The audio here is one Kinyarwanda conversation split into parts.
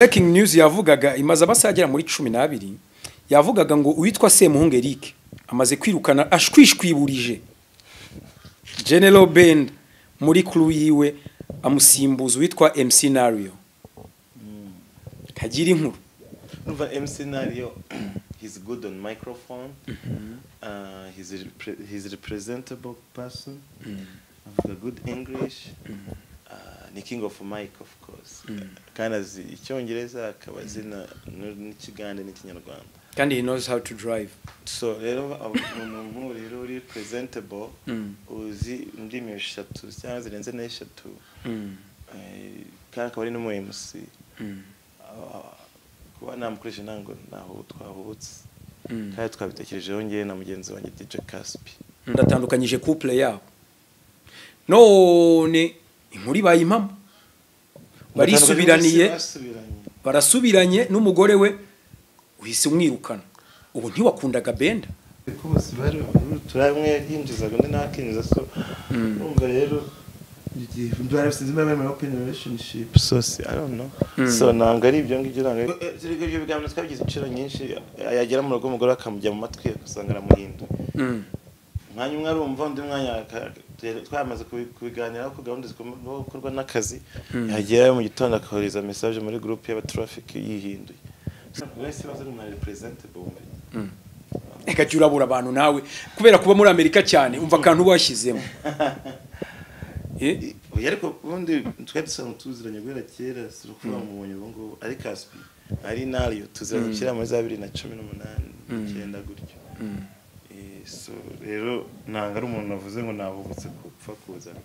Breaking news yavugaga imaze abasagera muri 12 yavugaga ngo uwitwa Semuhungu Eric amaze kwirukana ashwishwiburije General Band muri crew yiwe amusimbuza uwitwa MC Nario kagira inkuru Numva MC Nario he's good on microphone he's a representable person avuga good English ni king of mic of course kandi azi icyongereza akaba zina n'ikigande n'ikinyarwanda kandi he knows how to drive so rero umuntu rero uri presentable uzi indimi eshatu cyangwa zirenze n'eshatu kandi akaba ari n'umu MC kuba namukoresha nango naho twahubutse kandi twabitekerejeho ngiye na mugenzi wanjye DJ Caspi ndatandukanyije couple yabo none inkuri bayimpamo barasubiranye n'umugore we uhise umwirukana ubu ntiwakundaga Benda kuko bose bari turamwe yinjizaga ndi nakinjiza so umva rero igihe ndwara sinzi mama open relationship so I don't know so nanga ari ibyo ngibyo nanga ibyo bigambo twabigize inciro nyinshi yagera mu rugo umugore akamujya mu matwi agasanga aramuhinda mwanya umwe arumva undi mwanya twamaze kubiganiraho ko gahunda zikorwa n'akazi yagera mu gitondo akahoriza message muri group y'aba traffic yihinduye wese bazana na representable eka cyurabura abantu nawe kubera kuba muri Amerika cyane umva kantu bashyizemo ariko ubundi twese tuziranye guhera kera sirukuba mu bonye ngo ari Caspi ari Nario tuziranye kera muri 2018 cyenda gutyo so rero nanga ari umuntu navuze ngo nabubutse kupfa kuzana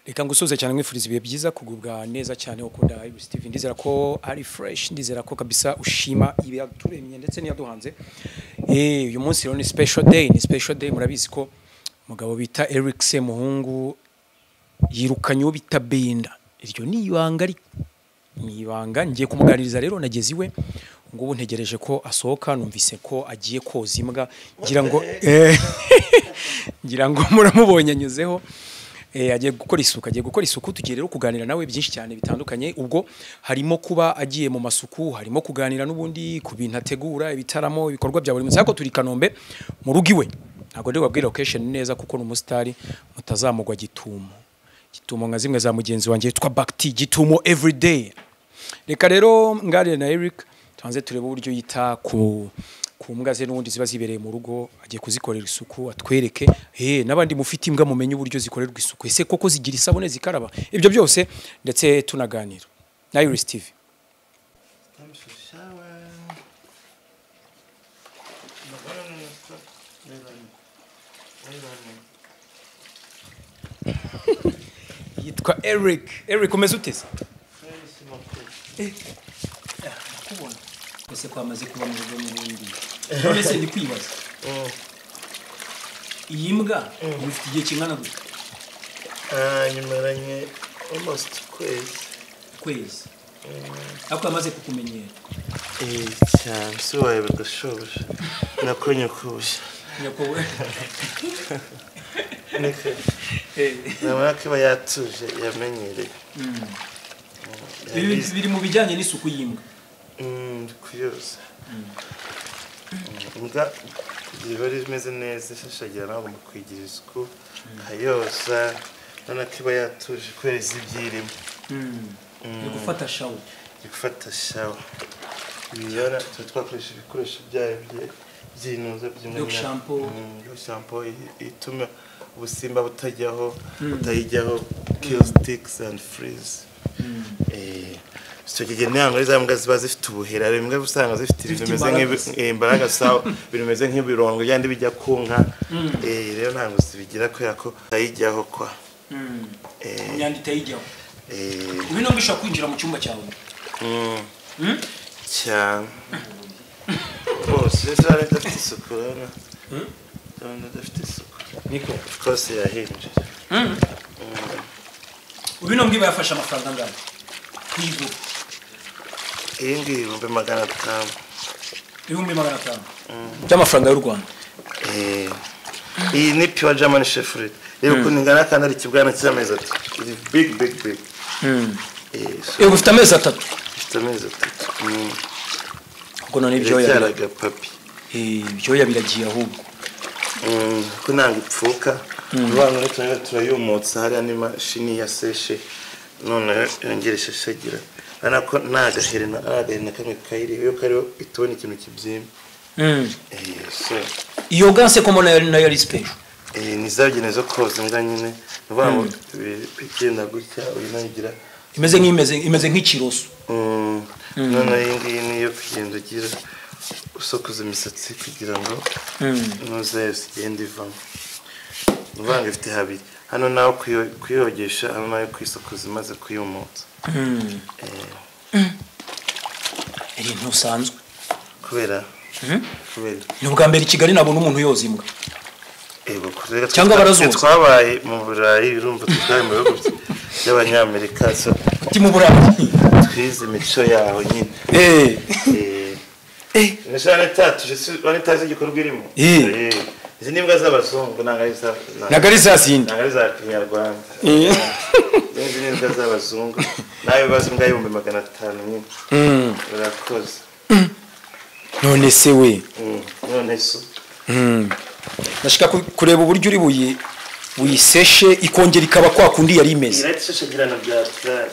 reka ngusuze cyane mwifuriza ibihe byiza kugubwa neza cyane ukunda Ibu Steve ndizera ko ari fresh ndizera ko kabisa ushima ibiyaturemye ndetse niyaduhanze uyu munsi rero ni special day murabizi ko umugabo bita Eric Semuhungu yirukanye bita Benda iryo ni ibanga ngiye kumuganiriza rero nageze iwe ngubu ntegereje ko asohoka numvise ko agiye koza imbwa ngira ngo muramubonye anyuzeho agiye gukora isuku tugiye rero kuganira nawe byinshi cyane bitandukanye ubwo harimo kuba agiye mu masuku harimo kuganira n'ubundi ku bintu ategura ibitaramo ibikorwa bya buri munsi ariko turi Kanombe mu rugo iwe ntago ndi wabwira location neza kuko n'umusitari mutazamugwa Gitumo nka zimwe za mugenzi wanjye yitwa Bakti Gitumo everyday reka rero ngare na Eric twanze turebe uburyo yita ku mbwa ze n'ubundi ziba zibereye mu rugo agiye kuzikorera isuku atwereke nabandi mufite imbwa mumenye uburyo zikorerwa isuku ese koko zigira isabune zikaraba ibyo byose ndetse tunaganira na Ibu Steve yitwa Eric umeze uteze kubona ese kwamaze kuba mu rugo n'ubundi none se ndi kwibaza iyi mbwa ufite igihe kingana gute nyumaranye almost kwezi ako amaze kukumenyera cyane so wawe bagashoboje nakonye kubusha nyakowe nabona ko yatuje yamenyereye biri mu bijyanye n'isuku y'imbwa kuyoza imbwa ziba rimeze neza ishashagira nawe agomba kwigira isuku kayoza nabona ko yatuje kubera izibyirimo ni gufata shawo biyora twakoresha ibikoresho byayo by'inuza shampoo ituma ubusimba butajyaho butayijyaho kill sticks and freeze so kigene yango za mbwa ziba zifite ubuhera rimwe usanga zifite ibimeze nk'imbaraga sawa birimeze nk'ibirongo byandi bijya kunka rero ntango zibigira ko yako tayijyaho kwa nyandi tayijyaho ibino mbisha kwinjira mu cyumba cyawe cyane bose zari dafite isuku cyane dafite isuku niko kose yahinje ubino mbwiba yafasha amafaranga ngana kwigo iyi ngiyi 500 ibihumbi 500 by'amafaranga y'u Rwanda iyi ni pure German Shepherd rero ukuntu ingana kandi ari ikibwana cy'amezi atatu big ufite amezi atatu ifite amezi atatu ubwo none ibyoya byaraga papi ibyoya biragiye ahubwo ko nanga ipfuka abantu rero turayumutsa hari n'imashini ya seshe none yongeresha shagira anako nagaherena kamwe kayiri yo kariho itoni ikintu kibyimba so iyo ganse komo na yari special ni zabyene zo koza imbwa nyine vuba bigenda gutya uyinagira imeze nk'ikiroso none iyi niyo kugenda ugira usokoza imisatsi kugira ngo noze zigende ivamo uvanga ifite habiri hano nawe kuyogesha hano nayo kwisokoza imaze kuyumutsa ntusanzwe kubera ni ubwa mbere i Kigali nabona umuntu yoza imbwa cyangwa barazuza twabaye mu Burayi urumva twabaye mu bihugu by'Abanyamerika mu Burayi twize imico yaho nyine nishane tatu bane tazi igikorwa irimo izi nimbwa z'abazungu nagari za zindi nagari za Kinyarwanda izi nimbwa z'abazungu nayo bazi imbwa y'ibihumbi 500 nyine urakoze none se we none so nashaka kureba uburyo uri buyiseshe ikongera ikaba kwa kundi yari imeze irashashagirana bya try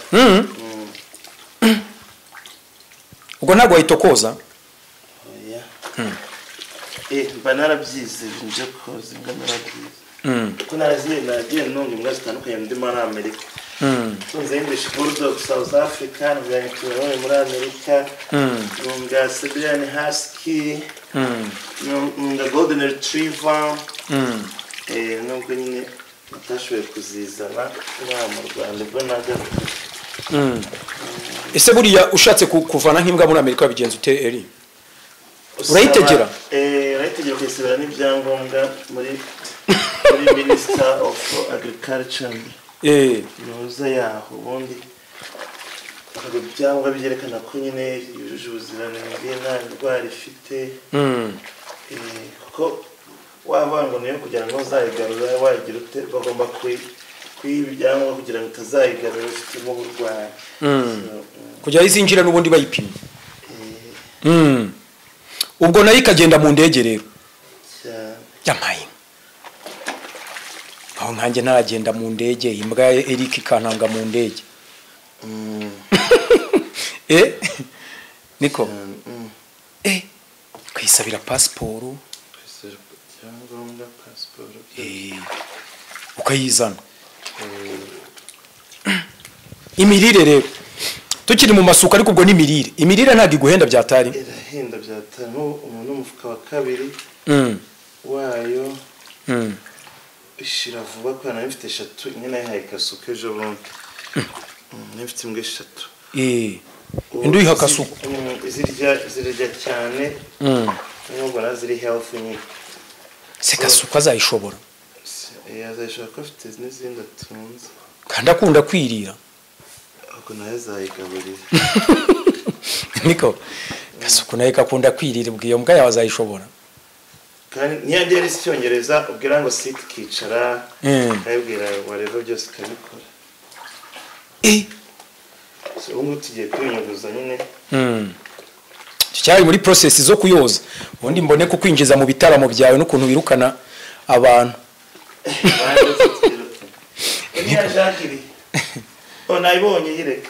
ubwo ntabwo wayitokoza banara byize nje koza imbwa narabyize ko nagiye nunga imbwa zitandukanye ndi muri Amerika tunze English Bulldog South Africa n'abanyarwanda muri Amerika nunga Siberian Husky nunga Golden Retriever nubwo nyine natashoboye kuzizana mu Rwanda ubwo nagaruka ese buriya ushatse kuvana nk'imbwa muri Amerika bigenza ute eri urayitegera urayitegera kwisibira n'ibyangombwa muri Minister of Agriculture noza yaho ubundi ibyangombwa byerekana ko nyine yujuje ubuziranenge nta ndwara ifite kuko wabanga niyo kugira ngo uzayigarura wagira ute bagomba kwibyangombwa kugira ngo utazayigarura ufitemo uburwayi kugira izinjira n'ubundi bayipima ubwo nayo ikagenda mu ndege rero yamaye aho nkanjye naragenda mu ndege imbwa ya Eric ikantanga mu ndege niko kwisabira pasiporo cyangwa pasiporo ukayizana imirire rero tukiri mu masuka ariko ubwo imirire ntabwo iguhenda byatari irahenda byatari umuntu umufuka wa kabiri wayo ishira vuba ko nafite 3 nyine yahaye kasuka ejo bundi nafite imbwa 3 indu yiha kasuka zirya cyane nubwo naziri health nyine se kasuka azayishobora yazayishobora ko afite n'izindi atunze kandi akunda kwirira ahubwo nayo azayigaburira niko kasuka nayo kakunda kwirira ubwo iyo mbwa yawe azayishobora kandi niyo ari icyongereza ubwira ngo sit kicara kayibwira whatever byose kabikora so ubu tugiye kwinyuguza nyine cyari muri process zo kuyoza ubundi mbone ko kwinjiza mu bitaramo byawe n'ukuntu birukana abantu niya Jacques nayibonye yireka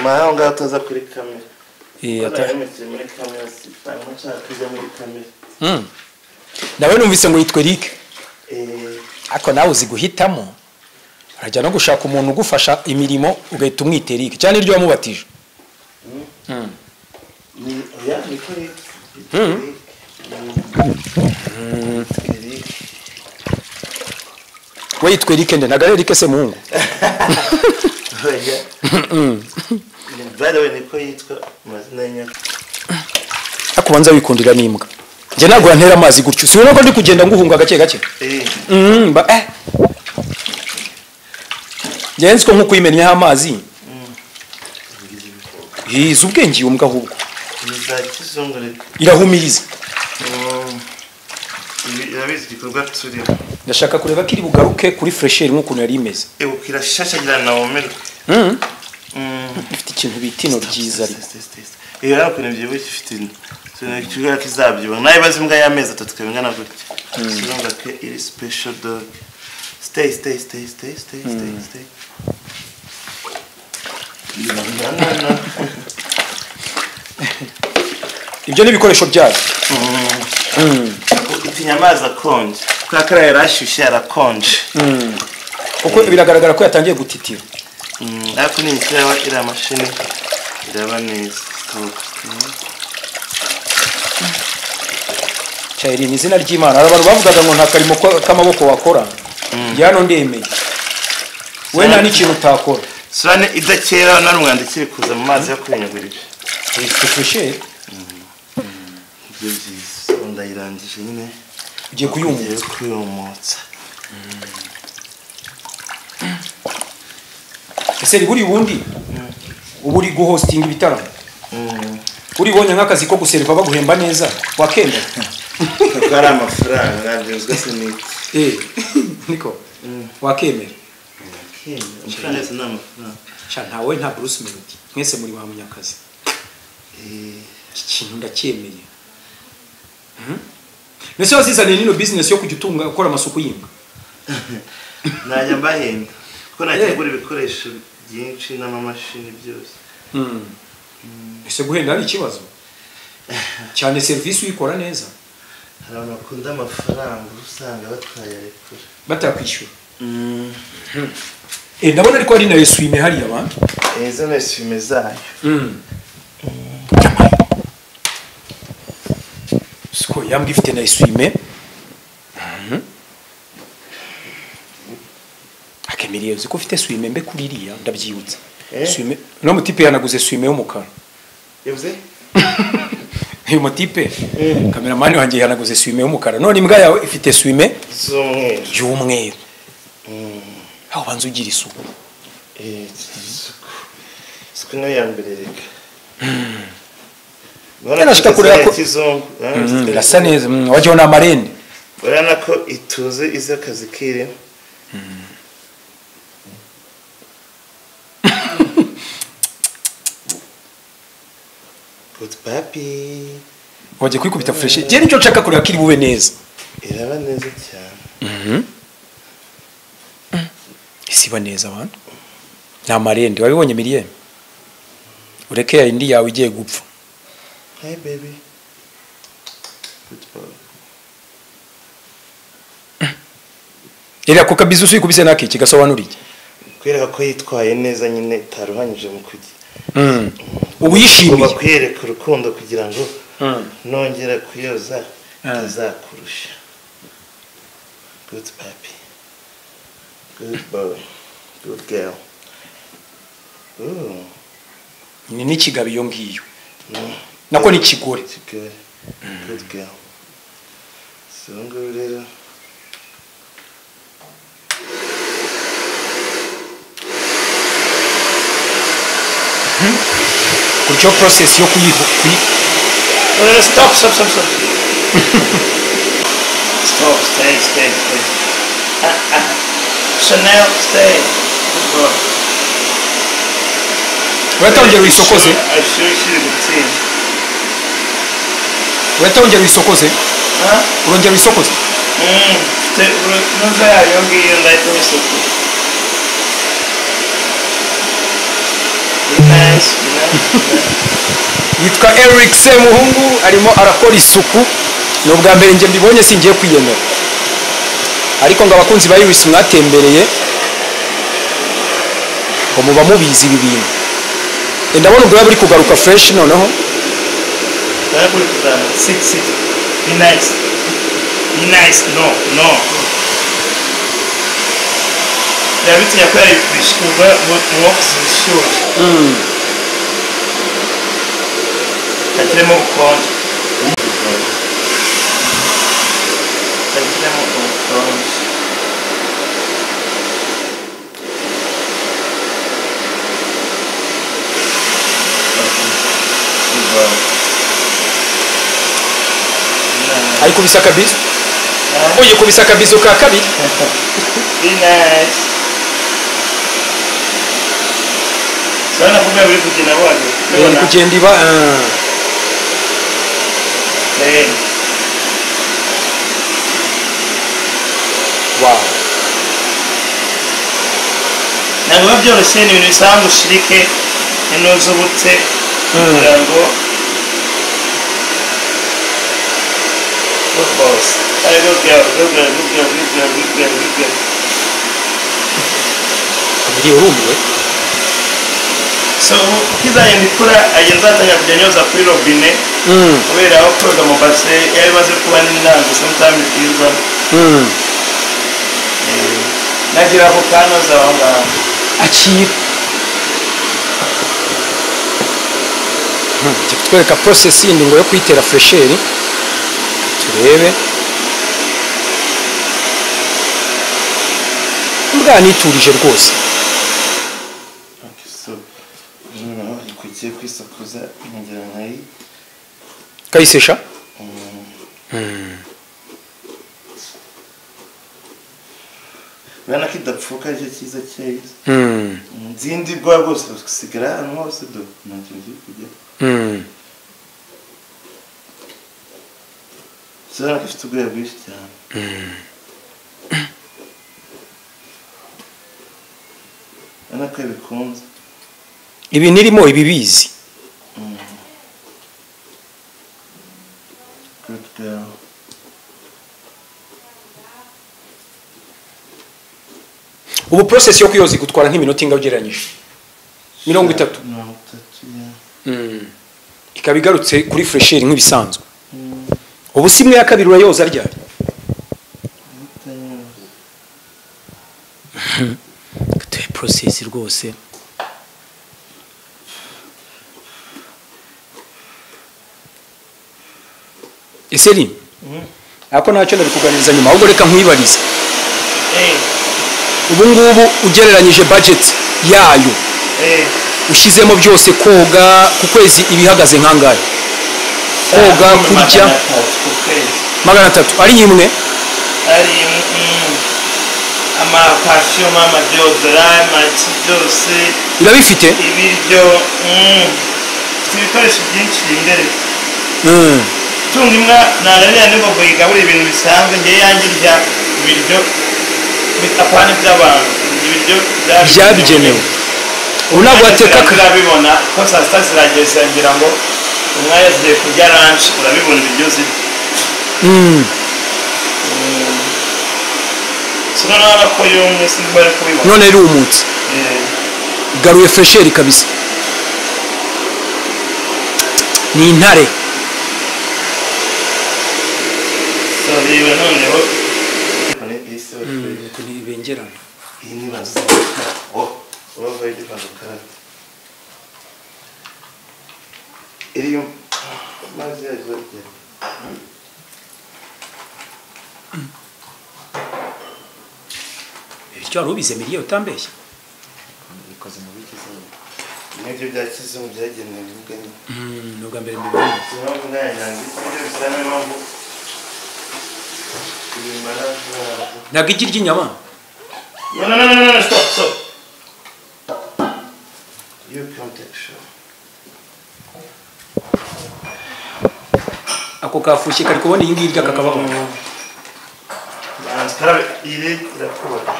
maho ngatoza kuri kamera muri kamera sipanga cyakujya muri kamera nawe numvise ngo yitwe Eric ako nawe uzi guhitamo arajya no gushaka umuntu ugufasha imirimo ugahita umwita Eric cyane iryo wamubatije ni oya niko we yitwa Eric nde nagare Eric se muhungu oya bado we niko yitwa mazina y'nyaka akubanza wikundira n'imbwa nje nagura ntera amazi gutyo si ubona ko ndi kugenda nguhunga gake gake Jenzi ko nkuko imenya amazi yize ubwenge umbwa ahubwo irahumiriza irabizi igikorwa turimo. ndashaka kureba ko iri bugaruke kuri fresher nk'ukuntu yari imeze Ukira shashagirana na omero. ifite ikintu bita ino ryiza ariko Iyo rero kuntu byibushye ifite ikigo kizabyibuha. Nayo bazi imbwa y'amezi 3 kabingana gutya. Sinumva ko iri special dog. Stay. ibyo ni ibikoresho byayo Itinya amazi akonje. Kwa kara yarashyushye yarakonje. kuko biragaragara ko yatangiye gutitira Ariko ni ikiraba iri amashini iraba neza. cyari ni izina ry'Imana hari abantu bavugaga ngo nta karimo k'amaboko wakora yano ndemeye we nta n'ikintu utakora Sane idakera narumwandikire kuza mu mazi yo kwinyugurira. fresher Ndayirangije nyine ugiye kuyumutsa. ese buri bundi ubu uri guhostinga ibitaramo uribonye nk'akazi ko guserva baguhemba neza wakenda Kuko ari amafaranga nabyo siniki. niko wakemera Amafaranga yose ni amafaranga. cha ntawe nta Bruce Melody mwese muri wa munyakazi iki kintu ndacyemeye Nese wasizane nino business yo kujutunga gukora amasuku yinga Najya mbahenda ko nategura ibikoresho byinshi n'amamashini byose. Ese guhenda ari ikibazo cyane service uyikora neza Hari abantu bakunda amafaranga usanga batwayarekura batakwishyura ndabona ariko ari na eswime hari abantu izo ni eswime zayo. Siko yambwi ifite na eswime akemiriye uzi ko ufite eswime mbe kuririya ndabyibutse eswime no mutipe yanaguze eswime y'umukara Yavuze? uyu mutipe cameraman wanjye yanaguze eswime y'umukara none imbwa yawe ifite eswime y'umweru aho banza ugira isuku isuku niyo ya mbere reka. Nashaka kureba ko irasa neza wajya na marende urana ko ituze izo kazi kirimo. Good papi wajya kwikubita fresh je nicyo nshaka kureba kiri bube neza iraba neza cyane. isiba neza abantu na marende wabibonye miliye ureke ya indi yawe igiye gupfa. Hi baby. Good boy. Ira ko kabizu uyikubise nake kigasobanura iki Kwereka ko yitwaye neza nyine taruhanyije mu kugi. Ubu yishimiye kwereka urukundo kugira ngo nongera kuyoza tazakurusha. Good papi. Good boy. Good girl. ni n'ikigabi yo ngiyo nako ni kigore. Good girl. So ngurira kuryo process yo stop. Stop, stay. Chanel, stay. Good boy. Wetongera uyisokoze. Ashuri gutsinda. Wetongera uyisokoze. Urongera uyisokoze. Nuza yayo ngiyo ndahita uyisokoza. Nice. Yitwa Eric Semuhungu arimo arakora isuku no bwa mbere nje mbibonye singiye kwiyemera ariko ngo abakunzi ba Iris mwatembereye ngo muba mubizi ibi bintu ndabona ubwo bari kugaruka fresh noneho kuri kuzana 6 Be nice no David yakwari bishkuba mu office Tatiremo konti. ariko bisa kabisa uyikubise akabizo ka kabiri Be nice. Sana kumbe buri kugenda bwaje. iri kugenda iba wow ntabwo biba byoroshye ni ibintu bisanzwe ushirike inozubutse kugira ngo good boss ari good girl iri urumiwe so ukizagenda ikura agenda atangira kujya nyoza kuri robine kubera aho koga mu base yari imaze kuba n'intango sometimes itirwa nagira ako kanoza aho ngaho akira kutwereka process yindi ngo yo kwitera fresheri turebe mbwa niturije rwose kugiye kwisakuza ngira nkayi kayisesha bana kidapfuka cyo cyiza cyiza nzindi bwa bwose gusigara ahantu hose do ntacyo nzi kujya sara ifite ubwoya bwinshi cyane bana ko bikunze ibi nirimo ibibizi good girl ubu process yo kuyoza igutwara nk'iminota inga ugereranyije 30 ikaba igarutse kuri fresheri nk'ibisanzwe ubu simwe ya kabiri urayoza ryari tuye process rwose eseri ako ntacyo ndabikuganiriza nyuma ahubwo reka nkwibarize ubu ngubu ugereranyije budget yayo ushyizemo byose koga ku kwezi ibihagaze nkangahe koga kurya 300 ari imwe ari amapasiyo mama deodorant amati byose irabifite ibiryo ibikoresho byinshi imbere tunga imbwa ntarariya n'imbogo yigaburira ibintu bisanzwe ngewe yanjye irya ibiryo bitapana by'abantu ibiryo byabigenewe ubu ntabwo wateka urabibona ko saa sita zirageze ngira ngo umwanya tugiye kurya lunch urabibona ibiryo ziri sinabona ko yumye sinzi bari kubibona none irumutse garuye fresheri kabisa ni intare so reba noneho ntibengerana iyi ni banza uravaye igipangu karate iriyo mazi yazo rye bityo wari ubize miliyo utambeshya bikoze mu bikize n'ibyo bya kizungu byagenewe ubugeni ni ubwa mbere mbibonye impamvu nkaya yanjye ibyo bisa n'impamvu ntabwo igi ry'inyama no stop you can't take show ako kafushye kari kubona iyi ngiyi kakabamo Karabe iri irakubona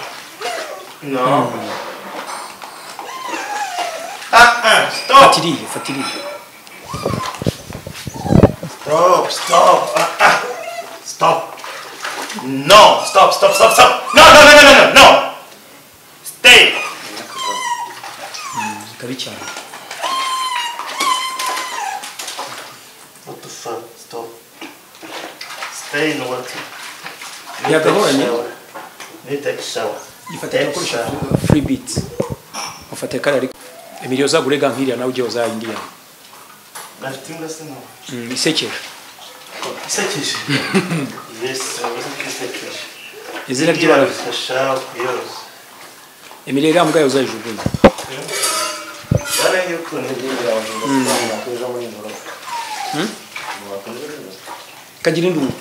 no stop fatiriye stop no stop no stay kabi cyane what the fuck stop stay in water yagahoranye need take shower yifatira gukoresha free beat ufate kare ariko Emilio zagurega nkiriya nawe ujye uza indiya nafitinga sino isekeje yes isekeje izina ry'ibara shower yours Emilio rambwa yozajugunya bana yuko ngira kagira induru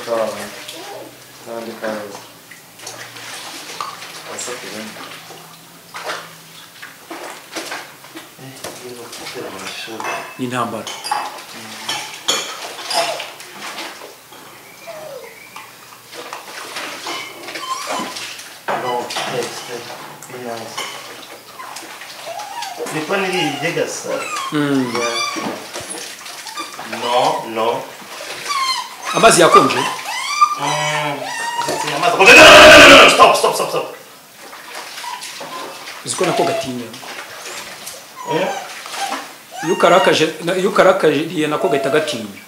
kawa. Nandi kawa. Asa kigani. Ngiye gutera amashuri. N'intambara. No, stay. Be nice. Niko niriye gasa. No. Amazi yakonje? Stop. Uziko nako gatinya. Iyo karakaje nako gahita gatinya.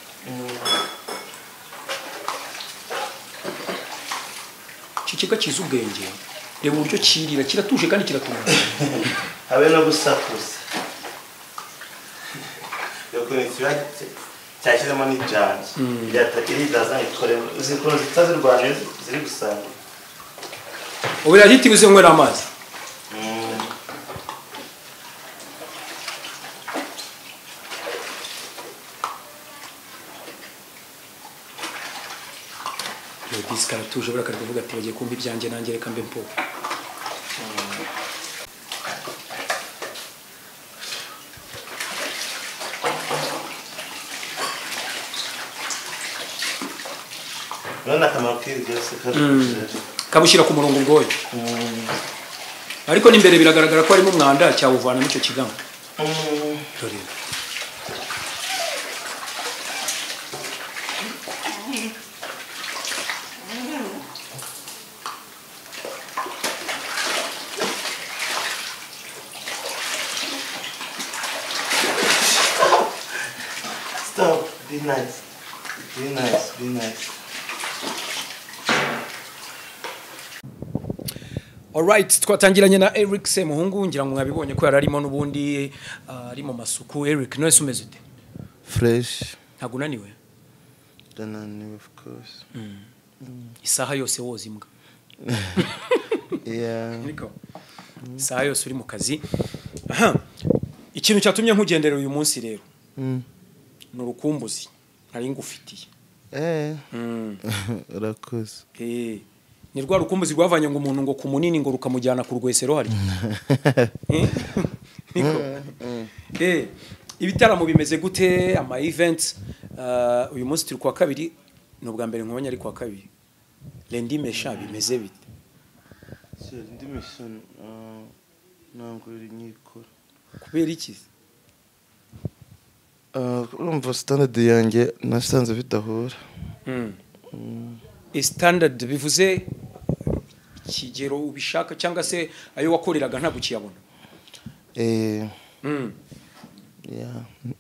Kikiga kiza ubwenge. Reba uburyo kirira kiratuje kandi kiratuma. Habe no gusakuza. Yoko ni cyatse. Cyashyiramo n'ijanja. Iri daza ikore uzikora zitazirwanya ziri gusanga. Ubu yahiti bizenywera amazi. Karatuje bura kari kuvuga ati bagiye kumva ibyanjye nanjye reka mbe mpo. Nona kamaro byose kabushyira ku murongo ubwoye. Ariko n'imbere biragaragara ko harimo umwanda cyawuvana n'icyo kigamo. Dore. Stop. Be nice. Alright, twatangiranye na Eric Semuhungu ngira ngo mwabibonye ko yararimo nubundi ari mu masuku. Eric, none sumeze ute? Fresh. Ntago unaniwe? Dananiwe of course. Isaha yose woza imbwa. Yeah. Niko. Isaha yose uri mu kazi. Aha. Ikintu cyatumye nkugendera uyu munsi rero. Nurukumbuzi nari ngufitiye. Urakoze. Ni rwa rukumbuzi rwavanye ngo umuntu ngo kumunini ngo rukamujyana ku rwesero hari. Niko. Ibitaramo bimeze gute ama events uyu munsi turi kwa kabiri n'ubwa mbere nkubonye ari kwa kabiri. Lendi Mesha bimeze bite? Lendi Mesha nango nyikora. Kubera iki? Urumva standard yanjye nasanze bidahura. Standard bivuze kigero ubishaka cyangwa se ayo wakoreraga nta gukiyabona.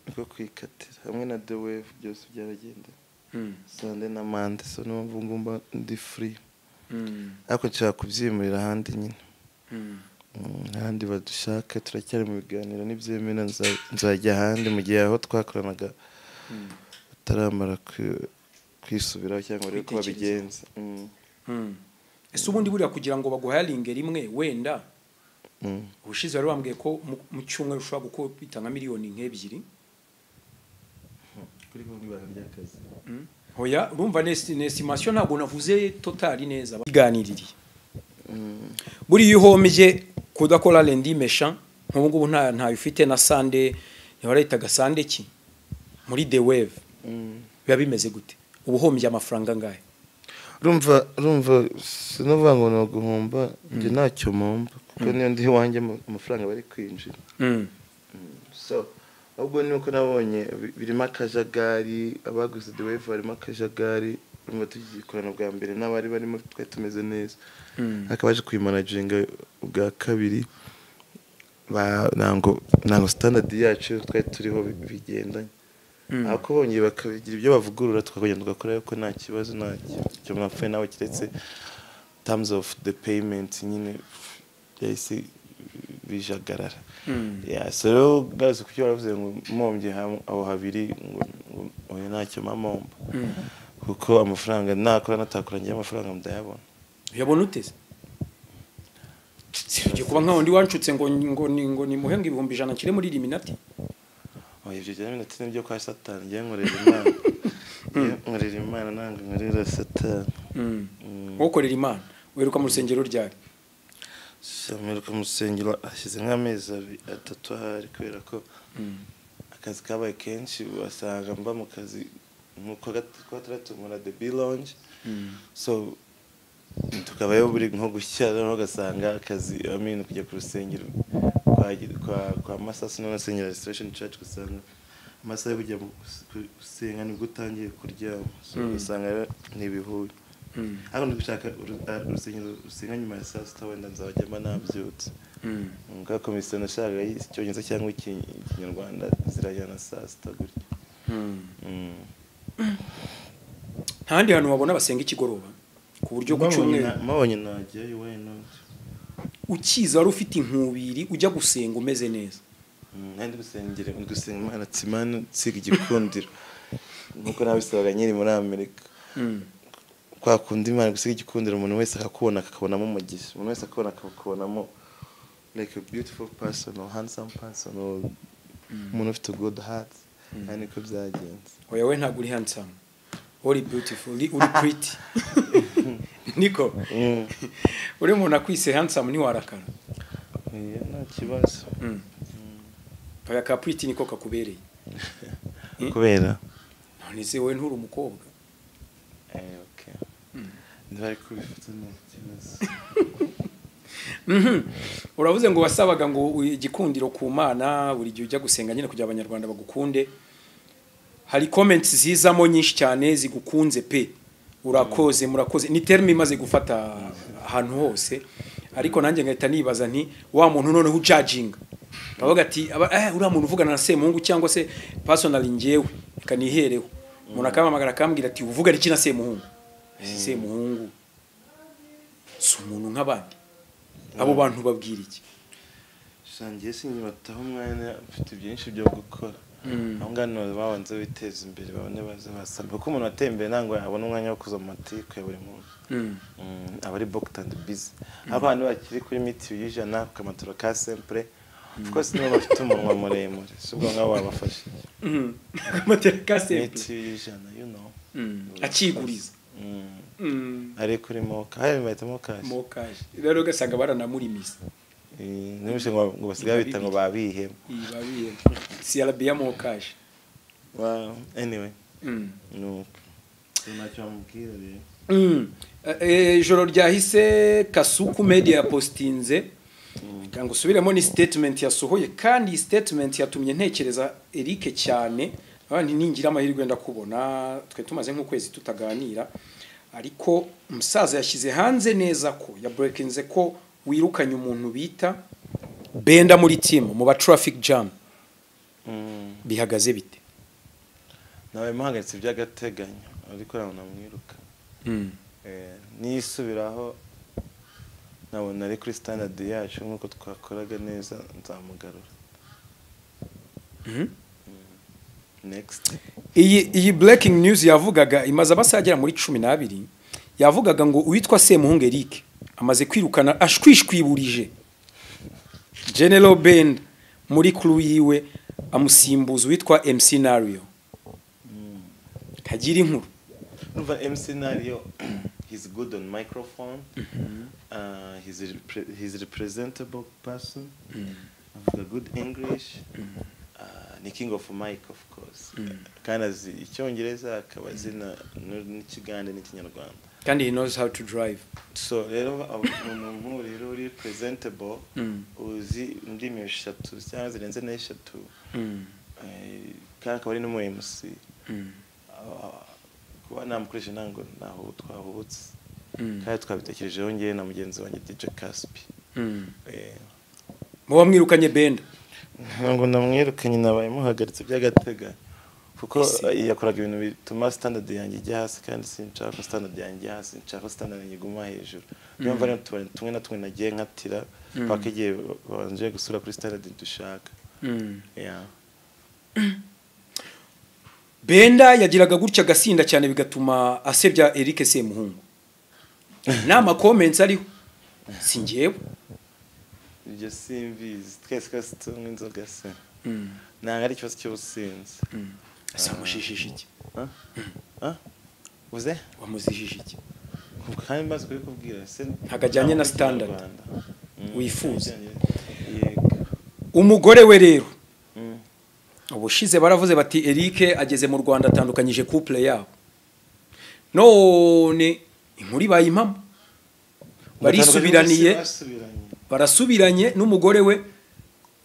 Niko kwikatira hamwe na The Wave byose byaragenda. Sunday na Monday so numva ngumba ndi free. Ariko nshaka kubyimurira ahandi nyine. Ahandi badushaka turacyari mu biganiro n'ibyemena nzajya ahandi mu gihe aho twakoranaga taramara kwisubiraho cyangwa rero ko babigenza. Ese ubundi buriya kugira ngo baguhayaringe rimwe wenda ubushize bari bambwiye ko mu cyumweru ushobora gukopita nka miliyoni nk'ebyiri kuri bombi barandakaza. Hoya urumva estimation ntabwo navuze totali neza biganiririye. Buri yuhomeje kudakora Lendi Mesha nk'ubu ngubu nta ufite na Sunday ntibarayitaga Sunday ki muri The Wave biba bimeze gute ubuhombye amafaranga ngahe? Urumva sinovuga ngo no guhomba nje ntacyo mpomba kuko niyo ndi wanjye amafaranga bari kwinjira. So ahubwo nuko nabonye birimo akajagari abaguze The Wave barimo akajagari urumva tugikorana bwa mbere n'abari barimo twe tumeze neza. Akabaje kuyimanaginga bwa kabiri nango standard yacu twe turiho bigendanye. Ako bongeye bakabigira ibyo bavugurura tukagenda tugakora yuko nta kibazo cyo mwapfuye nawe kiretse terms of the payment nyine yahise bijagarara. So guys kuko baravuze ngo mombye aho habiri ngo oya ntacyo mamomba kuko amafaranga nakora natakora ngiye amafaranga ndayabona. Yabona uteze sije kuba nkaho ndi wancutse ngo ni muhenga 100 kire muri Illuminati. Ibyo cyane minati n'ibyo kwa Satani ngiye nkorera Imana. nkorera Imana nanga nkorera Satani. wokorera Imana weruka mu rusengero ryari Shameruka mu rusengero hashize nk'amezi 3 ahari kubera ko akazi kabaye kenshi wasanga mba mu kazi nkuko gatatu muri The Bee Lounge. So tukabayo buri nko gushyira no gasanga akazi kujya ku rusengero kwa Masasu no Senior Restoration Church gusanga amasaha yo kujya gusenga nibwo utangiye kuryama. So usanga ntibihuye. Ariko ndigushaka urusengero rusenga nyuma ya saa sita wenda nzabajyamo nabyutse. Nga komisiyo nashaka icyongereza cyangwa ikinyarwanda zirajyana saa sita gutyo. ntandi hantu wabona basenga ikigoroba ku buryo gucumwe mabonye najyayo why not ukiza wari ufite inkubiri ujya gusenga umeze neza. Nandi gusengera gusenga Imana tsimana tsiga igikundiro nkuko nabisabaga nyiri muri Amerika. Kwa kundi Imana gusiga igikundiro umuntu wese akakubona akakabonamo umugisha, umuntu wese akabona akakubonamo like a beautiful person or handsome person or umuntu ufite a good heart. Yani ko byagenze. Oya we ntabwo uri handsome, uri beautiful, uri pretty. Niko uri umuntu akwise handsome ni warakara. Nta kibazo. Oya ka pretty niko kakubereye. Kubera none se we nturi umukobwa. Okay. Ndari kubifata n'ikibazo. Uravuze ngo wasabaga ngo igikundiro ku Mana buri gihe ujya gusenga nyine kugira abanyarwanda bagukunde. Hari comments zizamo nyinshi cyane zigukunze pe. Urakoze murakoze. Ni terme imaze gufata ahantu hose. Ariko nanjye ngahita nibaza nti wa muntu noneho judging. Bavuga ati uriya muntu uvugana na Semungu cyangwa se personally ngewe kanihereho. Umuntu akamamagara akambwira ati uvuga iki na Semungu. Semungu si umuntu nk'abandi. Abo bantu babwira iki? Shangiye sinyibataho umwanya mfite byinshi byo gukora. Aho ngano babanze biteza imbere babone baze basaba kuko umuntu atembeye nangwa abona umwanya wo kuza mu matiko ya buri muntu. Abari booked and busy. Abantu bakiri kuri miti y'ijana kamatura ka sempre. Of course nibo bafite umunwa muremure. Subwo ngabo babafashe. Kamatura ka sempre. Miti y'ijana you know. Akiguriza. Ari kuri moka. Hari bahita mokaje. Mokaje. Rero gasanga baranamurimise. Nimushe ngo basigaye bita ngo babihema. Babihema. Si Arabia mokaje. Wow, anyway. No. Ntacyo amubwira rero. Joro ryahise Kasuku Media postinze ngo usubiremo ni statement yasohoye kandi statement yatumye ntekereza Eric cyane abandi ningira amahirwe ndakubona twe tumaze nk'ukwezi tutaganira ariko umusaza yashyize hanze neza ko ya breakinze ko wirukanye umuntu bita Benda muri team mu ba traffic jam. Bihagaze bite? Nawe muhagaritse by'agateganyo ariko nawe namwiruka. Nisubiraho nabona ari kuri standard yacu nkuko twakoraga neza nzamugarura. Next. Iyi breaking news yavugaga imaze abasagera muri 12 yavugaga ngo uwitwa Semuhungu Eric amaze kwirukana ashwishwiburije General Bend muri crew yiwe amusimbuza witwa MC Nario. Kagira inkuru. Numva MC Nario he's good on microphone. He's a representable person. Avuga good English. Ni king of mic of course. Kandi azi icyongereza akaba azina n'ikigande n'ikinyarwanda. Kandi he knows how to drive. So rero umuntu rero uri presentable uzi indimi eshatu cyangwa zirenze n'eshatu. Kandi akaba ari no mu MC. Kuba namukoresha nango naho twahubutse. Kandi twabitekerejeho ngiye na mugenzi wanjye DJ Caspi. Muba mwirukanye Benda. Ngo namwirukanye nabaye muhagaritse by'agateganyo. Kuko yakoraga ibintu bituma standard yanjye ijya hasi kandi sinshaka standard yanjye hasi nshaka standard yanjye iguma hejuru. Niyo mva rero tumwe na tumwe nagiye nkatira paka igiye banje gusura kuri standard dushaka. Benda yagiraga gutya gasinda cyane bigatuma asebya Eric Semuhungu. Nama comments ariho singewe. Ibyo simbizi twese twese tumwe inzoga se. Nanga ari cyose cy'ubusinzi. asamujijije iki uze wamuzijije iki kandi mbaze kubikubwira se ntakajyanye na standard wifuza yego umugore we rero ubushize baravuze bati Eric ageze mu Rwanda atandukanyije couple yabo none inkuri bayimpamo barasubiranye n'umugore we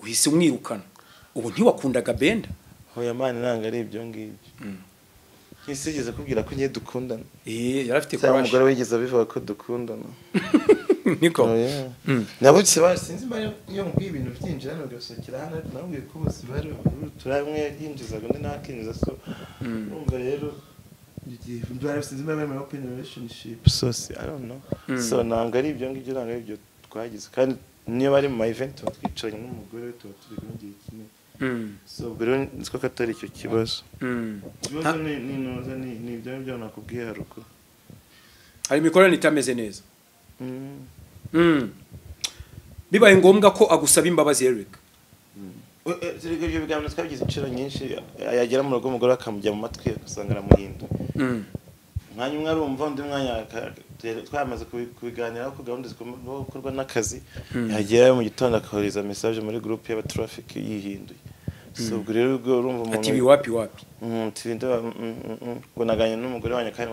uhise umwirukana ubu ntiwakundaga Benda hoya mani nanga ari ibyo ngibyo nkisigeze kubwira ko ngiye dukundana yarafite courage umugore wigeze bivuga ko dukundana niko nabutse basinzi mbare iyo mbwiye ibintu byinjira no gasokera hano nabwiye ko bose bari turamwe yinjizaga ndi nakinjiza so numva rero Ndwara sinzi mbere mu open relationship so I don't know so nanga ari ibyo ngibyo nanga ibyo twagize kandi niyo bari mu event twicaranye n'umugore we tuba turi kugiye kimwe so bero nziko katari icyo kibazo kibazo ni ibyo nakubwiye haruko hari imikorane itameze neza bibaye ngombwa ko agusaba imbabazi Eric ibyo biganiro twabigize inshuro nyinshi yagera mu rugo umugore akamujya mu matwi agasanga aramuhinda mwanya umwe arumva undi mwanya twamaze kubiganiraho ko gahunda zigomba gukorwa n'akazi yagera mu gitondo akohereza message muri group y'aba traffic yihinduye so ubwo rero urumva umuntu ati biwapi tinda ngo naganye n'umugore wanjye kandi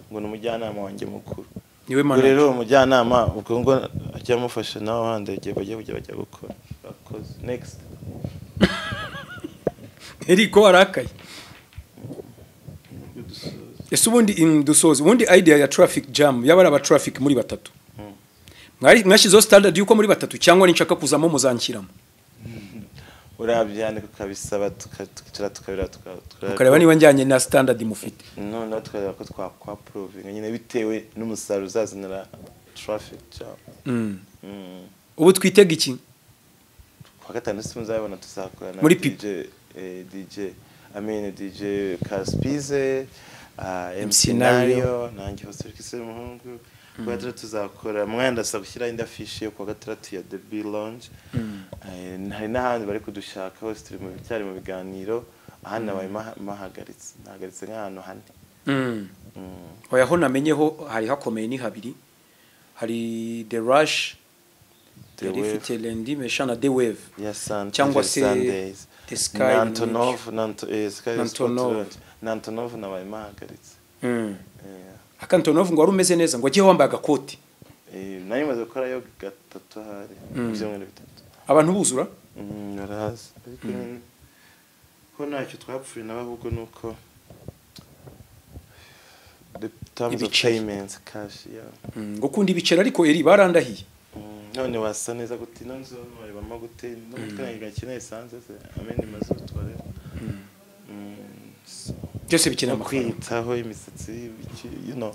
ngo n'umujyanama wanjye mukuru niwe mana rero umujyanama ubwo ngo ajya amufasha naho hande igihe bajya gukora bakoze next Eric warakaye ese ubundi dusoze ubundi idea ya traffic jam yabara aba traffic muri batatu mwashizo standard yuko muri batatu cyangwa ninshaka kuzamo muzankiramo urabyane kukabisaba tukicara tukabira tukareba niba njyanye na standard mufite no tukareba ko twakwa proving nyine bitewe n'umusaruro uzazanira traffic jam ubu twitega iki kwa gatanu sinzabona tuzakorana muri DJ Caspize MC Nario nanjye Hoserikise muhungu kwa gatatu tuzakora mwenda sa gushyira indi affiche yo kwa gatatu ya The B Lounge hari n'ahandi bari kudushaka hose turi mu cyari mu biganiro ahana bayi mahagaritse nk'ahantu hane oya ho namenyeho hari hakomeye ni habiri hari The Rush Derifite Lendi meshana The Wave cyangwa se The Sky Antonov Antonov na bayi mahagaritse Akantonov ngo wari umeze neza ngo agiye wambaye agakoti nayo maze gukora yo gatatu hari by'umwe bitatu abantu buzura narazi ariko ko ntacyo twapfuye n'abahubwo nuko the terms of payments cash ngo kundi bicera ariko eri barandahiye none wasa neza guti nonzo bari bama gute no mutkanyiga kineye sanze se ameni mazu tware byose bikina amafaranga kwitaho imisatsi you know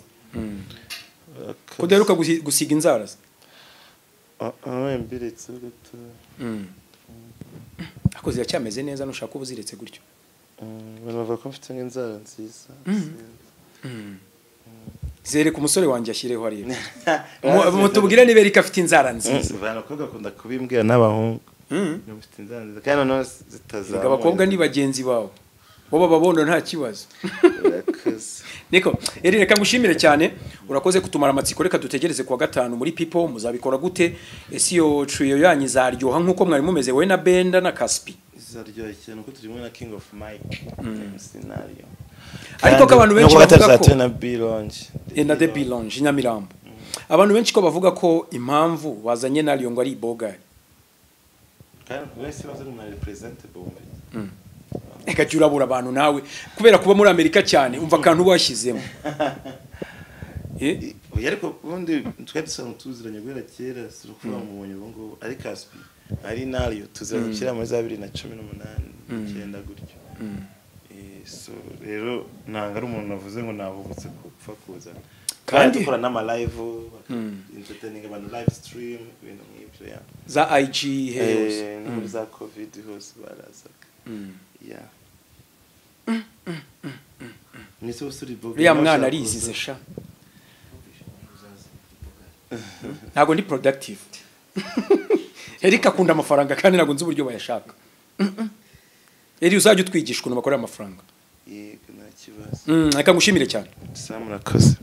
kuderuka gusiga inzara mbiretse gato akoze yacyameze neza nushaka ubuziretse gutyo bavuga ko mfite inzara nziza zere ku musore wanjye ashyireho ari mutubwire niba Eric afite inzara nziza abakobwa bakunda kubimbwira n'abahungu mfite inzara nziza kandi none zitazamuye abakobwa ni bagenzi bawe bo babona nta kibazo niko eri reka ngushimire cyane urakoze kutumara amatsiko reka dutegereze kuwa gatanu muri People muzabikora gute ese iyo trio yanyu zaryoha nkuko mwari mumeze we na Benda na Caspi zaryoha cyane ko turimo na King of Mike scenario ariko ko abantu benshi bavuga ko na B Lounge na The B Lounge Nyamirambo abantu benshi ko bavuga ko impamvu wazanye nariyo ngo ari Bogari kandi wese baza mu representable eka cyurabura abantu nawe kubera kuba muri Amerika cyane umva kantu bashyizemo ariko ubundi twari dusanzwe tuziranye guhera kera sirukuba mu bonye ngo ari Caspi ari Nario tuziranye kera muri 2018 cyenda gutyo so rero nanga ari umuntu navuze ngo nabuvutse kupfa kuza kandi dukora n'ama live entertaining abantu live stream ibintu nk'ibyo ya za IG heroes muri za covid hose barazaga yeah niso usuri boga ya mwana arizize sha ntago ndi productive Eric akunda amafaranga kandi ntago nzi uburyo bayashaka eri uzajye utwigisha ukuntu bakorera amafaranga kibazo reka ngushimire cyane Sam murakoze